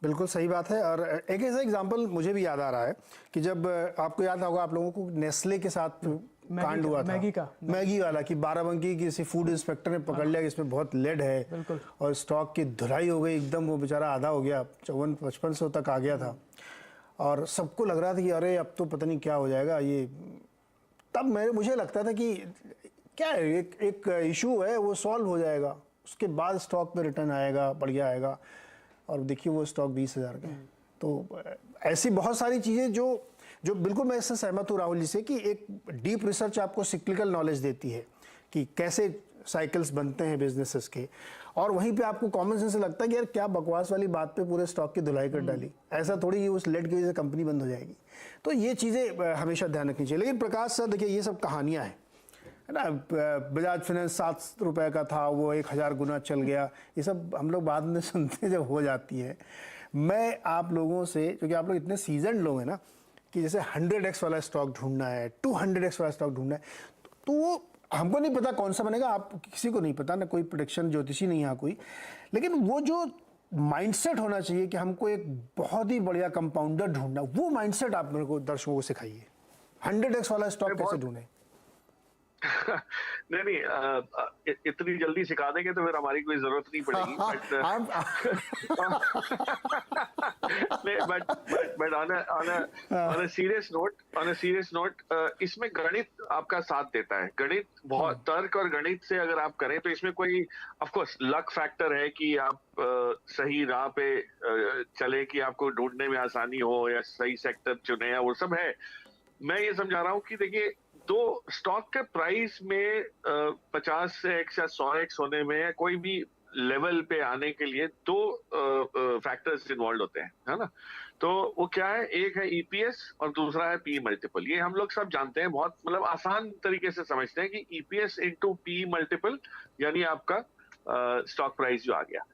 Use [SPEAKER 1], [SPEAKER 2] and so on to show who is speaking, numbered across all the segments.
[SPEAKER 1] बिल्कुल सही बात है। और एक ऐसा एग्जांपल मुझे भी याद आ रहा है कि जब आपको याद होगा, आप लोगों को नेस्ले के साथ कांड हुआ था, मैगी वाला, कि बाराबंकी किसी फूड इंस्पेक्टर ने पकड़ लिया कि इसमें बहुत लेड है,
[SPEAKER 2] बिल्कुल।
[SPEAKER 1] और स्टॉक की धुलाई हो गई एकदम, वो बेचारा आधा हो गया, 54-55 तक आ गया था, और सबको लग रहा था कि अरे अब तो पता नहीं क्या हो जाएगा ये। तब मुझे लगता था कि क्या है, एक इशू है, वो सॉल्व हो जाएगा, उसके बाद स्टॉक में रिटर्न आएगा, बढ़िया आएगा, और देखिए वो स्टॉक 20,000 का है। तो ऐसी बहुत सारी चीज़ें जो जो बिल्कुल मैं इससे सहमत हूँ राहुल जी से, कि एक डीप रिसर्च आपको सिक्लिकल नॉलेज देती है कि कैसे साइकिल्स बनते हैं बिजनेसेस के, और वहीं पे आपको कॉमन सेंस से लगता है कि यार क्या बकवास वाली बात पे पूरे स्टॉक की धुलाई कर डाली, ऐसा थोड़ी कि उस लेट की वजह से कंपनी बंद हो जाएगी। तो ये चीज़ें हमेशा ध्यान रखनी चाहिए। लेकिन प्रकाश सर देखिए, ये सब कहानियाँ हैं, है ना। बजाज फाइनेंस 7 रुपए का था, वो 1000 गुना चल गया, ये सब हम लोग बाद में सुनते जब हो जाती है। मैं आप लोगों से, क्योंकि आप लोग इतने सीजन लोग हैं ना, कि जैसे 100x वाला स्टॉक ढूंढना है, 200x वाला स्टॉक ढूंढना है, तो वो हमको नहीं पता कौन सा बनेगा, आप किसी को नहीं पता, ना कोई प्रोडिक्शन ज्योतिषी नहीं है कोई, लेकिन वो जो माइंडसेट होना चाहिए कि हमको एक बहुत ही बढ़िया कंपाउंडर ढूंढना, वो माइंडसेट आप मेरे को, दर्शकों को सिखाइए। 100x वाला स्टॉक कैसे ढूंढे?
[SPEAKER 3] नहीं नहीं, इतनी जल्दी सिखा देंगे तो फिर हमारी कोई जरूरत नहीं पड़ेगी। But on a serious note, इसमें गणित आपका साथ देता है। गणित बहुत, तर्क और गणित से अगर आप करें तो इसमें कोई ऑफ कोर्स लक फैक्टर है कि आप सही राह पे चले, कि आपको ढूंढने में आसानी हो, या सही सेक्टर चुने, या वो सब है। मैं ये समझा रहा हूँ कि देखिए, दो स्टॉक के प्राइस में 50x या 100x होने में, कोई भी लेवल पे आने के लिए दो फैक्टर्स इन्वॉल्व होते हैं, है ना। तो वो क्या है, एक है ईपीएस और दूसरा है पी मल्टीपल। ये हम लोग सब जानते हैं, बहुत मतलब आसान तरीके से समझते हैं कि ईपीएस इंटू पी मल्टीपल यानी आपका स्टॉक प्राइस जो आ गया।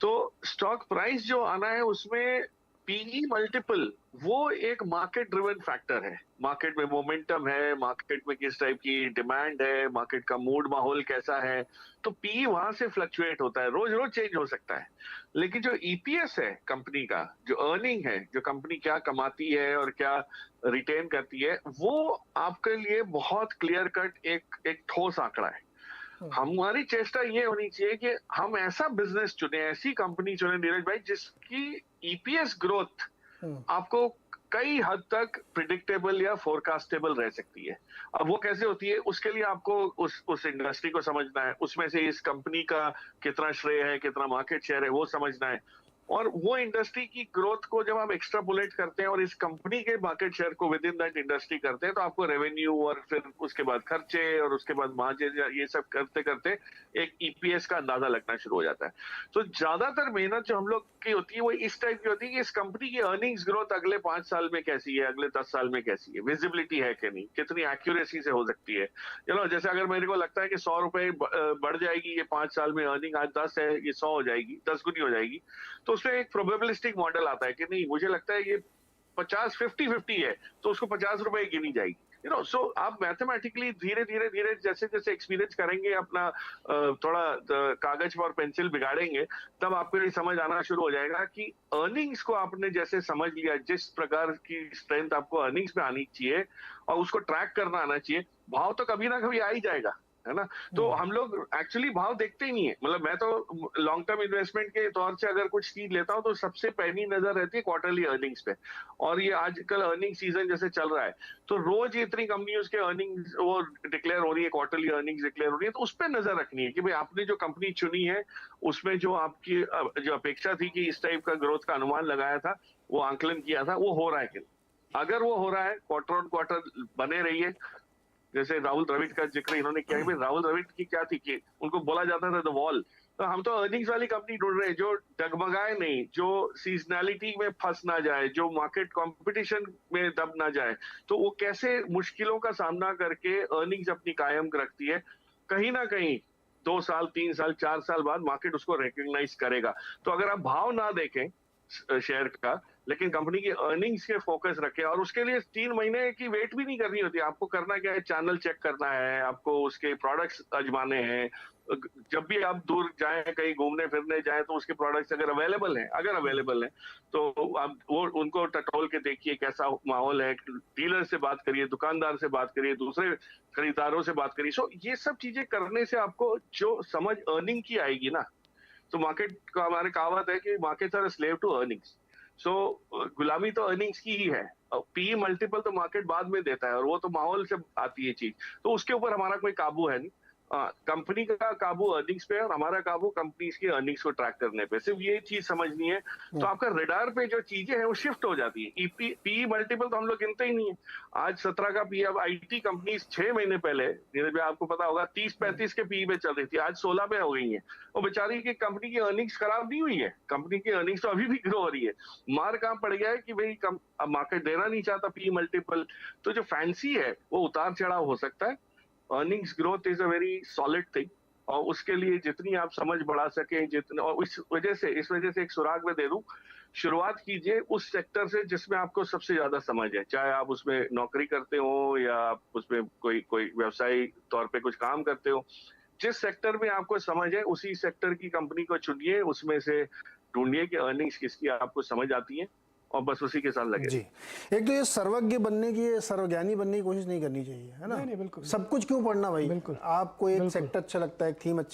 [SPEAKER 3] तो स्टॉक प्राइस जो आना है उसमें पीई मल्टीपल वो एक मार्केट ड्रिवन फैक्टर है। मार्केट में मोमेंटम है, मार्केट में किस टाइप की डिमांड है, मार्केट का मूड माहौल कैसा है, तो पीई वहां से फ्लक्चुएट होता है, रोज रोज चेंज हो सकता है। लेकिन जो ईपीएस है कंपनी का, जो अर्निंग है, जो कंपनी क्या कमाती है और क्या रिटेन करती है, वो आपके लिए बहुत क्लियर कट एक ठोस आंकड़ा है। हमारी चेष्टा ये होनी चाहिए कि हम ऐसा बिजनेस चुने, ऐसी कंपनी चुने नीरज भाई, जिसकी ईपीएस ग्रोथ आपको कई हद तक प्रिडिक्टेबल या फोरकास्टेबल रह सकती है। अब वो कैसे होती है, उसके लिए आपको उस इंडस्ट्री को समझना है, उसमें से इस कंपनी का कितना श्रेय है, कितना मार्केट शेयर है, वो समझना है। और वो इंडस्ट्री की ग्रोथ को जब आप एक्स्ट्रापोलेट करते हैं और इस कंपनी के मार्केट शेयर को विद इन दैट इंडस्ट्री करते हैं, तो आपको रेवेन्यू और फिर उसके बाद खर्चे और उसके बाद मार्जिन, ये सब करते करते एक ईपीएस का अंदाजा लगना शुरू हो जाता है। तो ज्यादातर मेहनत जो हम लोग की होती है वो इस टाइप की होती है कि इस कंपनी की अर्निंग्स ग्रोथ अगले 5 साल में कैसी है, अगले 10 साल में कैसी है, विजिबिलिटी है कि नहीं, कितनी एक्यूरेसी से हो सकती है। जैसे अगर मेरे को लगता है कि 100 रुपए बढ़ जाएगी ये 5 साल में, अर्निंग आज 10 है, ये 100 हो जाएगी, 10 गुनी हो जाएगी, तो उसमें एक प्रोबेबिलिस्टिक मॉडल आता है कि नहीं, मुझे लगता है ये 50-50 है, तो उसको 50 रुपए गिनी जाएगी। सो आप मैथमेटिकली धीरे धीरे जैसे जैसे एक्सपीरियंस करेंगे, अपना थोड़ा कागज और पेंसिल बिगाड़ेंगे, तब आपको ये समझ आना शुरू हो जाएगा कि अर्निंग्स को आपने जैसे समझ लिया, जिस प्रकार की स्ट्रेंथ आपको अर्निंग्स में आनी चाहिए और उसको ट्रैक करना आना चाहिए, भाव तो कभी ना कभी आ ही जाएगा, है ना। तो हम लोग एक्चुअली भाव देखते ही नहीं है। मतलब मैं तो लॉन्ग टर्म इन्वेस्टमेंट के तौर से अगर कुछ चीज लेता हूं तो सबसे पहली नजर रहती है क्वार्टरली अर्निंग्स पे। और ये आजकल अर्निंग सीजन जैसे चल रहा है, तो रोज इतनी कंपनियों के अर्निंग्स वो डिक्लेयर हो रही है, क्वार्टरली अर्निंग्स डिक्लेयर हो रही है, तो उस पर नजर रखनी है कि भाई आपने जो कंपनी चुनी है उसमें जो आपकी जो अपेक्षा थी कि इस टाइप का ग्रोथ का अनुमान लगाया था, वो आंकलन किया था, वो हो रहा है कि नहीं। अगर वो हो रहा है, क्वार्टर ऑन क्वार्टर बने रहिए। जैसे राहुल द्रविड़ का जिक्र इन्होंने किया, भाई राहुल द्रविड़ की क्या थी कि उनको बोला जाता था द वॉल। तो हम तो अर्निंग्स वाली कंपनी ढूंढ रहे हैं जो डगमगाए नहीं, जो सीजनैलिटी में फंस ना जाए, जो मार्केट कंपटीशन में दब ना जाए। तो वो कैसे मुश्किलों का सामना करके अर्निंग्स अपनी कायम रखती है, कहीं ना कहीं 2 साल 3 साल 4 साल बाद मार्केट उसको रिकग्नाइज करेगा। तो अगर आप भाव ना देखें शेयर का, लेकिन कंपनी की अर्निंग्स के फोकस रखें, और उसके लिए 3 महीने की वेट भी नहीं करनी होती। आपको करना क्या है, चैनल चेक करना है, आपको उसके प्रोडक्ट्स आजमाने हैं, जब भी आप दूर जाएं कहीं घूमने फिरने जाएं तो उसके प्रोडक्ट्स अगर अवेलेबल हैं तो आप वो उनको टटोल के देखिए कैसा माहौल है, डीलर से बात करिए, दुकानदार से बात करिए, दूसरे खरीदारों से बात करिए। सो ये सब चीजें करने से आपको जो समझ अर्निंग की आएगी ना, तो मार्केट का हमारे कहावत है कि markets are slave to earnings. So गुलामी तो अर्निंग्स की ही है। पी मल्टीपल तो मार्केट बाद में देता है और वो तो माहौल से आती है चीज, तो उसके ऊपर हमारा कोई काबू है नहीं। कंपनी का काबू अर्निंग्स पे है और हमारा काबू कंपनीज की अर्निंग्स को ट्रैक करने पे। सिर्फ ये चीज समझनी है तो आपका रडार पे जो चीजें हैं वो शिफ्ट हो जाती है। पी मल्टीपल तो हम लोग गिनते ही नहीं है। आज 17 का पी, अब आईटी कंपनीज 6 महीने पहले, नीरज भाई आपको पता होगा, 30-35 के पी पे चल रही थी, आज 16 पे हो गई है। और बेचारी की कंपनी की अर्निंग्स खराब नहीं हुई है, कंपनी की अर्निंग्स तो अभी भी ग्रो हो रही है। मार कहां पड़ गया है कि भाई अब मार्केट देना नहीं चाहता पी मल्टीपल। तो जो फैंसी है वो उतार चढ़ाव हो सकता है। Earnings growth is a very solid thing, और उसके लिए जितनी आप समझ बढ़ा सकें, जितने, और इस वजह से एक सुराग में दे दूं, शुरुआत कीजिए उस सेक्टर से जिसमें आपको सबसे ज्यादा समझ है। चाहे आप उसमें नौकरी करते हो या आप उसमें कोई व्यवसायी तौर पे कुछ काम करते हो, जिस सेक्टर में आपको समझ है उसी सेक्टर की कंपनी को चुनिए, उसमें से ढूंढिए कि अर्निंग्स किसकी आपको समझ आती है और बस उसी के साथ लगे।
[SPEAKER 1] जी, एक तो ये सर्वज्ञ बनने की, सर्वज्ञानी बनने की कोशिश नहीं करनी चाहिए, है ना?
[SPEAKER 2] नहीं, बिल्कुल।
[SPEAKER 1] सब कुछ क्यों पढ़ना भाई?
[SPEAKER 2] बिल्कुल।
[SPEAKER 1] आपको एक सेक्टर अच्छा लगता है, एक थीम